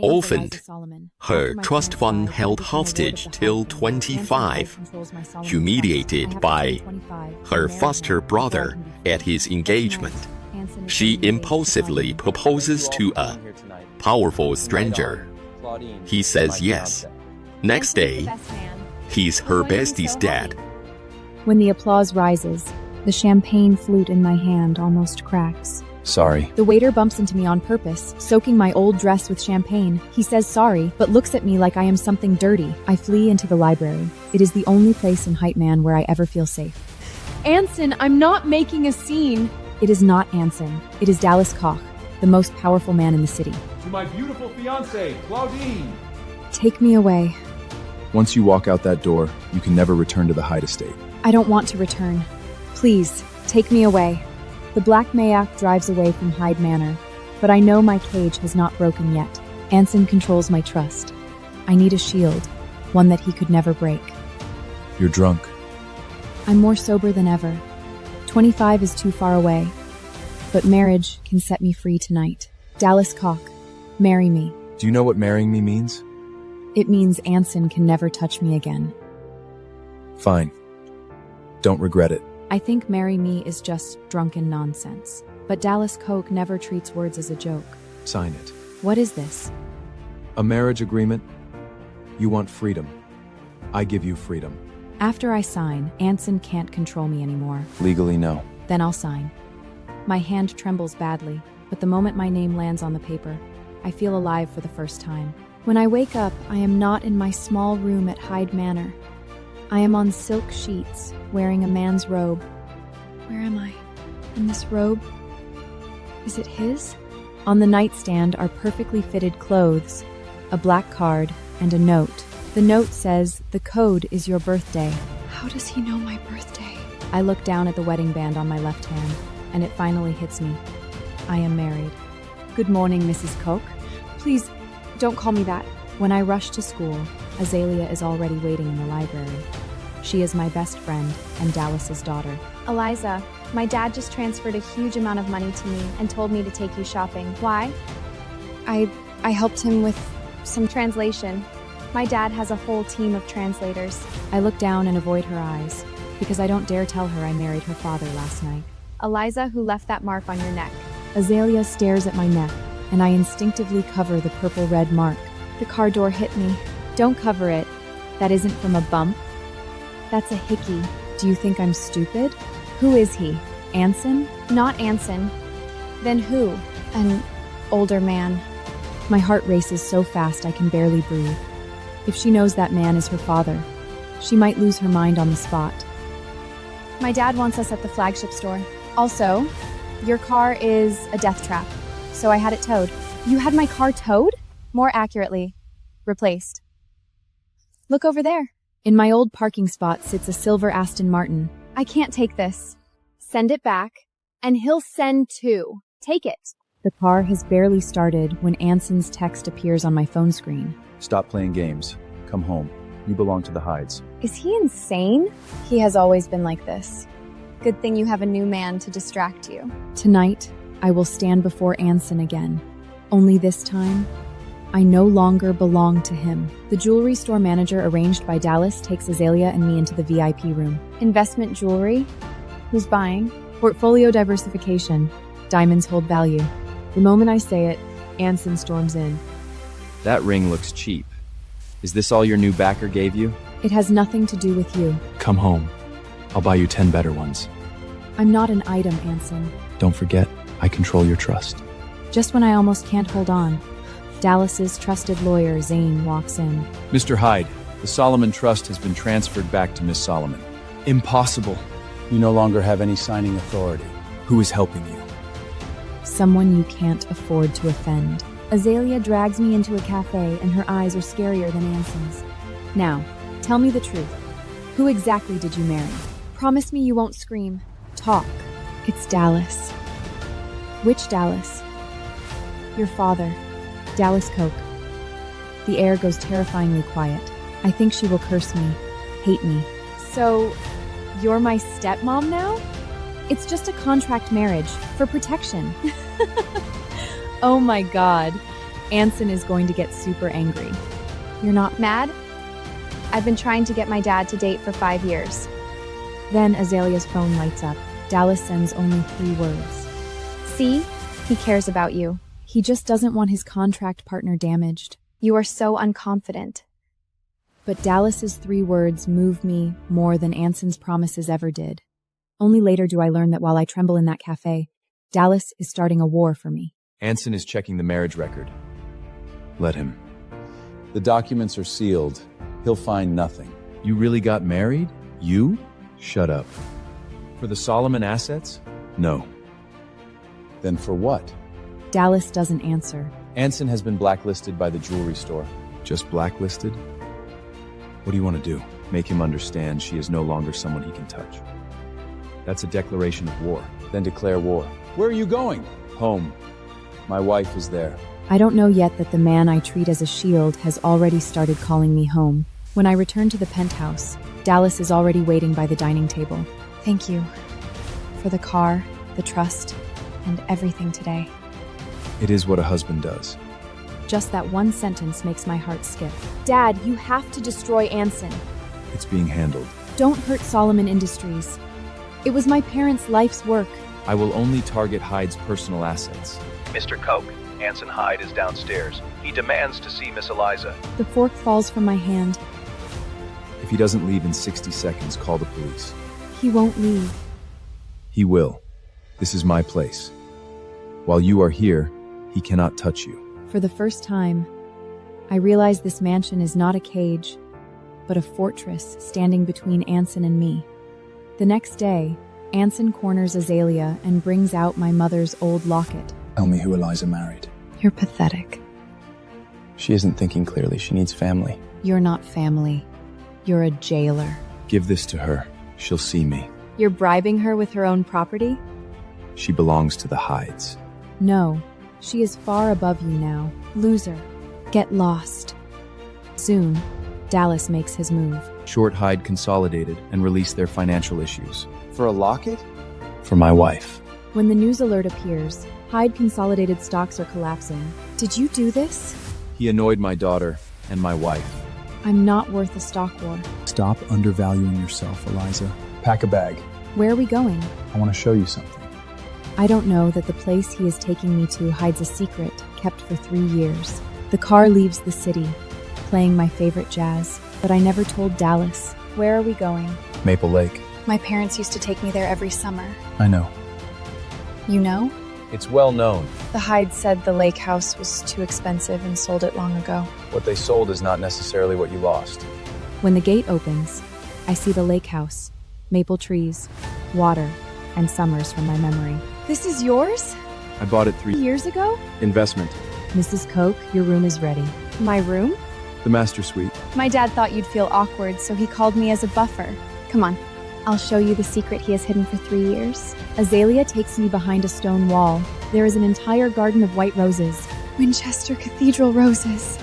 orphaned, her trust fund held hostage till 25, humiliated by her foster brother at his engagement. She impulsively proposes to a powerful stranger. He says yes. Next day, he's her bestie's dad. When the applause rises, the champagne flute in my hand almost cracks. Sorry. The waiter bumps into me on purpose, soaking my old dress with champagne. He says sorry, but looks at me like I am something dirty. I flee into the library. It is the only place in Hype Man where I ever feel safe. Anson, I'm not making a scene. It is not Anson. It is Dallas Koch, the most powerful man in the city. To my beautiful fiancé, Claudine. Take me away. Once you walk out that door, you can never return to the Hyde estate. I don't want to return. Please, take me away. The Black Mayak drives away from Hyde Manor, but I know my cage has not broken yet. Anson controls my trust. I need a shield, one that he could never break. You're drunk. I'm more sober than ever. 25 is too far away, but marriage can set me free tonight. Dallas Koch, marry me. Do you know what marrying me means? It means Anson can never touch me again. Fine. Don't regret it. I think marry me is just drunken nonsense, but Dallas Koch never treats words as a joke. Sign it. What is this? A marriage agreement? You want freedom. I give you freedom. After I sign, Anson can't control me anymore. Legally, no. Then I'll sign. My hand trembles badly, but the moment my name lands on the paper, I feel alive for the first time. When I wake up, I am not in my small room at Hyde Manor. I am on silk sheets, wearing a man's robe. Where am I? And this robe? Is it his? On the nightstand are perfectly fitted clothes, a black card, and a note. The note says, "The code is your birthday." How does he know my birthday? I look down at the wedding band on my left hand, and it finally hits me. I am married. Good morning, Mrs. Koch. Please, don't call me that. When I rush to school, Azalea is already waiting in the library. She is my best friend and Dallas's daughter. Eliza, my dad just transferred a huge amount of money to me and told me to take you shopping. Why? I helped him with some translation. My dad has a whole team of translators. I look down and avoid her eyes, because I don't dare tell her I married her father last night. Eliza, who left that mark on your neck. Azalea stares at my neck, and I instinctively cover the purple-red mark. The car door hit me. Don't cover it. That isn't from a bump. That's a hickey. Do you think I'm stupid? Who is he? Anson? Not Anson. Then who? An older man. My heart races so fast I can barely breathe. If she knows that man is her father, she might lose her mind on the spot. My dad wants us at the flagship store. Also, your car is a death trap, so I had it towed. You had my car towed? More accurately, replaced. Look over there. In my old parking spot sits a silver Aston Martin. I can't take this. Send it back, and he'll send too. Take it. The car has barely started when Anson's text appears on my phone screen. Stop playing games. Come home. You belong to the Hydes. Is he insane? He has always been like this. Good thing you have a new man to distract you. Tonight, I will stand before Anson again. Only this time, I no longer belong to him. The jewelry store manager arranged by Dallas takes Azalea and me into the VIP room. Investment jewelry? Who's buying? Portfolio diversification. Diamonds hold value. The moment I say it, Anson storms in. That ring looks cheap. Is this all your new backer gave you? It has nothing to do with you. Come home. I'll buy you 10 better ones. I'm not an item, Anson. Don't forget, I control your trust. Just when I almost can't hold on, Dallas's trusted lawyer, Zane, walks in. Mr. Hyde, the Solomon Trust has been transferred back to Miss Solomon. Impossible. You no longer have any signing authority. Who is helping you? Someone you can't afford to offend. Azalea drags me into a cafe, and her eyes are scarier than Anson's. Now, tell me the truth. Who exactly did you marry? Promise me you won't scream. Talk. It's Dallas. Which Dallas? Your father, Dallas Koch. The air goes terrifyingly quiet. I think she will curse me, hate me. So, you're my stepmom now? It's just a contract marriage, for protection. Oh my God. Anson is going to get super angry. You're not Mad? I've been trying to get my dad to date for 5 years. Then Azalea's phone lights up. Dallas sends only 3 words. See? He cares about you. He just doesn't want his contract partner damaged. You are so unconfident. But Dallas's 3 words move me more than Anson's promises ever did. Only later do I learn that while I tremble in that cafe, Dallas is starting a war for me. Anson is checking the marriage record. Let him. The documents are sealed. He'll find nothing. You really got married? You? Shut up. For the Solomon assets? No. Then for what? Dallas doesn't answer. Anson has been blacklisted by the jewelry store. Just blacklisted? What do you want to do? Make him understand she is no longer someone he can touch. That's a declaration of war. Then declare war. Where are you going? Home. My wife is there. I don't know yet that the man I treat as a shield has already started calling me home. When I return to the penthouse, Dallas is already waiting by the dining table. Thank you for the car, the trust, and everything today. It is what a husband does. Just that one sentence makes my heart skip. Dad, you have to destroy Anson. It's being handled. Don't hurt Solomon Industries. It was my parents' life's work. I will only target Hyde's personal assets. Mr. Koch, Anson Hyde is downstairs. He demands to see Miss Eliza. The fork falls from my hand. If he doesn't leave in 60 seconds, call the police. He won't leave. He will. This is my place. While you are here, he cannot touch you. For the first time, I realize this mansion is not a cage, but a fortress standing between Anson and me. The next day, Anson corners Azalea and brings out my mother's old locket. Tell me who Eliza married. You're pathetic. She isn't thinking clearly. She needs family. You're not family. You're a jailer. Give this to her. She'll see me. You're bribing her with her own property? She belongs to the Hydes. No, she is far above you now. Loser. Get lost. Soon, Dallas makes his move. Short Hyde consolidated and released their financial issues. For a locket? For my wife. When the news alert appears, Hyde Consolidated stocks are collapsing. Did you do this? He annoyed my daughter and my wife. I'm not worth a stock war. Stop undervaluing yourself, Eliza. Pack a bag. Where are we going? I want to show you something. I don't know that the place he is taking me to hides a secret kept for 3 years. The car leaves the city, playing my favorite jazz, but I never told Dallas. Where are we going? Maple Lake. My parents used to take me there every summer. I know. You know? It's well known. The Hyde said the lake house was too expensive and sold it long ago. What they sold is not necessarily what you lost. When the gate opens, I see the lake house, maple trees, water, and summers from my memory. This is yours? I bought it 3 Years ago? Investment. Mrs. Koch, your room is ready. My room? The master suite. My dad thought you'd feel awkward, so he called me as a buffer. Come on, I'll show you the secret he has hidden for 3 years. Azalea takes me behind a stone wall. There is an entire garden of white roses. Winchester Cathedral roses.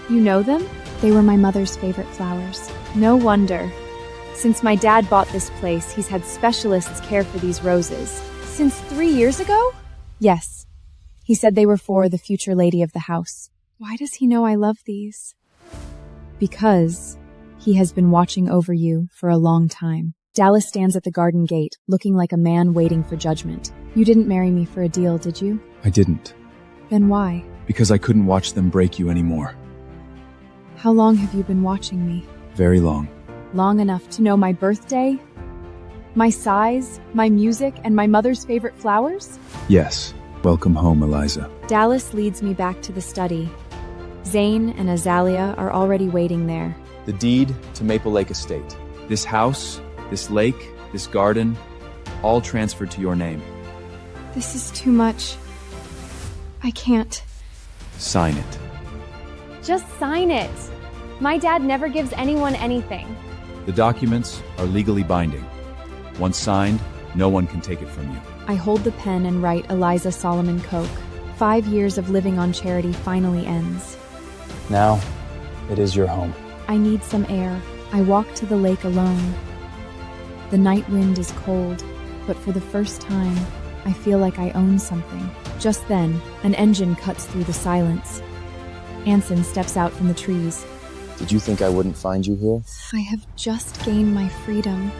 You know them? They were my mother's favorite flowers. No wonder. Since my dad bought this place, he's had specialists care for these roses. Since 3 years ago? Yes. He said they were for the future lady of the house. Why does he know I love these? Because he has been watching over you for a long time. Dallas stands at the garden gate, looking like a man waiting for judgment. You didn't marry me for a deal, did you? I didn't. Then why? Because I couldn't watch them break you anymore. How long have you been watching me? Very long. Long enough to know my birthday, my size, my music, and my mother's favorite flowers? Yes. Welcome home, Eliza. Dallas leads me back to the study. Zane and Azalea are already waiting there. The deed to Maple Lake Estate. This house, this lake, this garden, all transferred to your name. This is too much. I can't. Sign it. Just sign it. My dad never gives anyone anything. The documents are legally binding. Once signed, no one can take it from you. I hold the pen and write Eliza Solomon Koch. 5 years of living on charity finally ends. Now, it is your home. I need some air. I walk to the lake alone. The night wind is cold, but for the first time, I feel like I own something. Just then, an engine cuts through the silence. Anson steps out from the trees. Did you think I wouldn't find you here? I have just gained my freedom,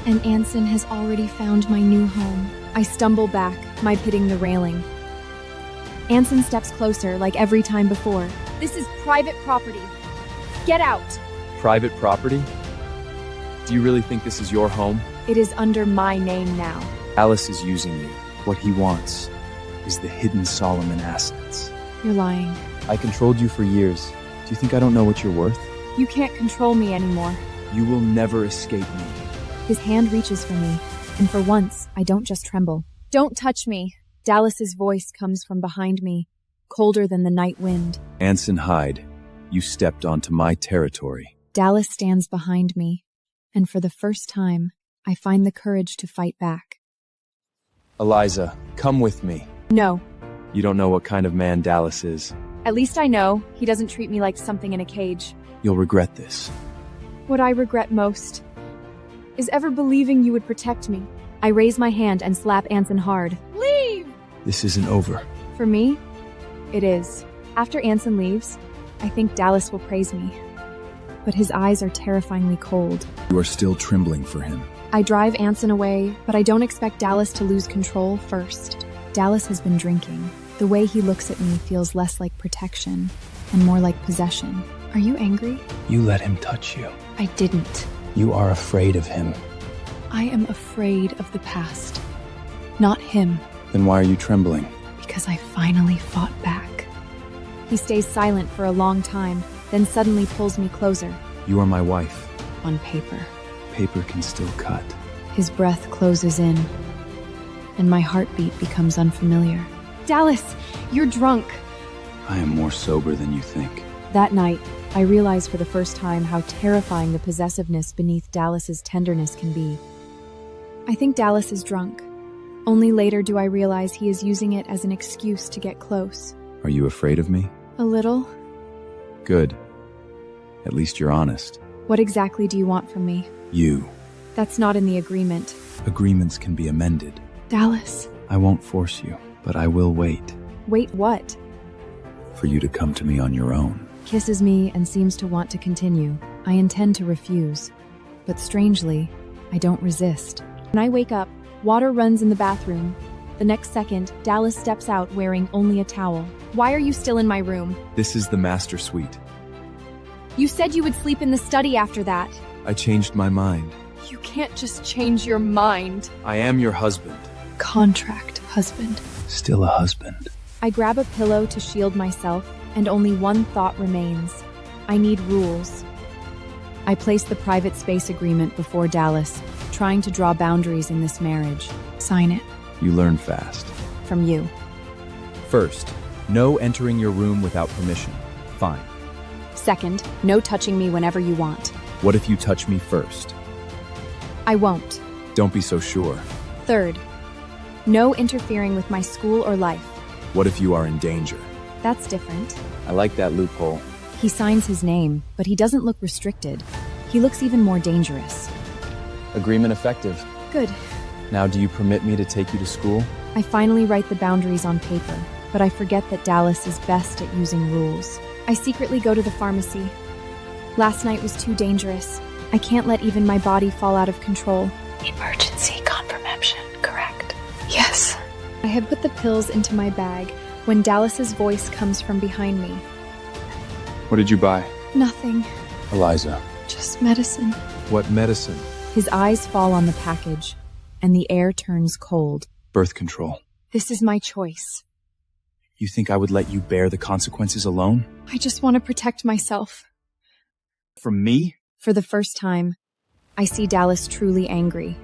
and Anson has already found my new home. I stumble back, my hitting the railing. Anson steps closer, like every time before. This is private property. Get out. Private property? Do you really think this is your home? It is under my name now. Alice is using you. What he wants is the hidden Solomon assets. You're lying. I controlled you for years. Do you think I don't know what you're worth? You can't control me anymore. You will never escape me. His hand reaches for me, and for once, I don't just tremble. Don't touch me. Dallas's voice comes from behind me, colder than the night wind. Anson Hyde, you stepped onto my territory. Dallas stands behind me, and for the first time, I find the courage to fight back. Eliza, come with me. No. You don't know what kind of man Dallas is. At least I know he doesn't treat me like something in a cage. You'll regret this. What I regret most is ever believing you would protect me. I raise my hand and slap Anson hard. Leave! This isn't over. For me, it is. After Anson leaves, I think Dallas will praise me. But his eyes are terrifyingly cold. You are still trembling for him. I drive Anson away, but I don't expect Dallas to lose control first. Dallas has been drinking. The way he looks at me feels less like protection and more like possession. Are you angry? You let him touch you. I didn't. You are afraid of him. I am afraid of the past, not him. Then why are you trembling? Because I finally fought back. He stays silent for a long time, then suddenly pulls me closer. You are my wife. On paper. Paper can still cut. His breath closes in, and my heartbeat becomes unfamiliar. Dallas, you're drunk. I am more sober than you think. That night, I realize for the first time how terrifying the possessiveness beneath Dallas's tenderness can be. I think Dallas is drunk. Only later do I realize he is using it as an excuse to get close. Are you afraid of me? A little. Good. At least you're honest. What exactly do you want from me? You. That's not in the agreement. Agreements can be amended. Dallas. I won't force you, but I will wait. Wait what? For you to come to me on your own. Kisses me and seems to want to continue. I intend to refuse. But strangely, I don't resist. When I wake up, water runs in the bathroom. The next second, Dallas steps out wearing only a towel. Why are you still in my room? This is the master suite. You said you would sleep in the study after that. I changed my mind. You can't just change your mind. I am your husband. Contract husband. Still a husband. I grab a pillow to shield myself, and only one thought remains. I need rules. I place the private space agreement before Dallas, trying to draw boundaries in this marriage. Sign it. You learn fast. From you. First, no entering your room without permission. Fine. Second, no touching me whenever you want. What if you touch me first? I won't. Don't be so sure. Third, no interfering with my school or life. What if you are in danger? That's different. I like that loophole. He signs his name, but he doesn't look restricted. He looks even more dangerous. Agreement effective. Good. Now, do you permit me to take you to school? I finally write the boundaries on paper, but I forget that Dallas is best at using rules. I secretly go to the pharmacy. Last night was too dangerous. I can't let even my body fall out of control. Emergency contraception, correct? Yes. I had put the pills into my bag when Dallas's voice comes from behind me. What did you buy? Nothing. Eliza. Just medicine. What medicine? His eyes fall on the package, and the air turns cold. Birth control. This is my choice. You think I would let you bear the consequences alone? I just want to protect myself. From me? For the first time, I see Dallas truly angry.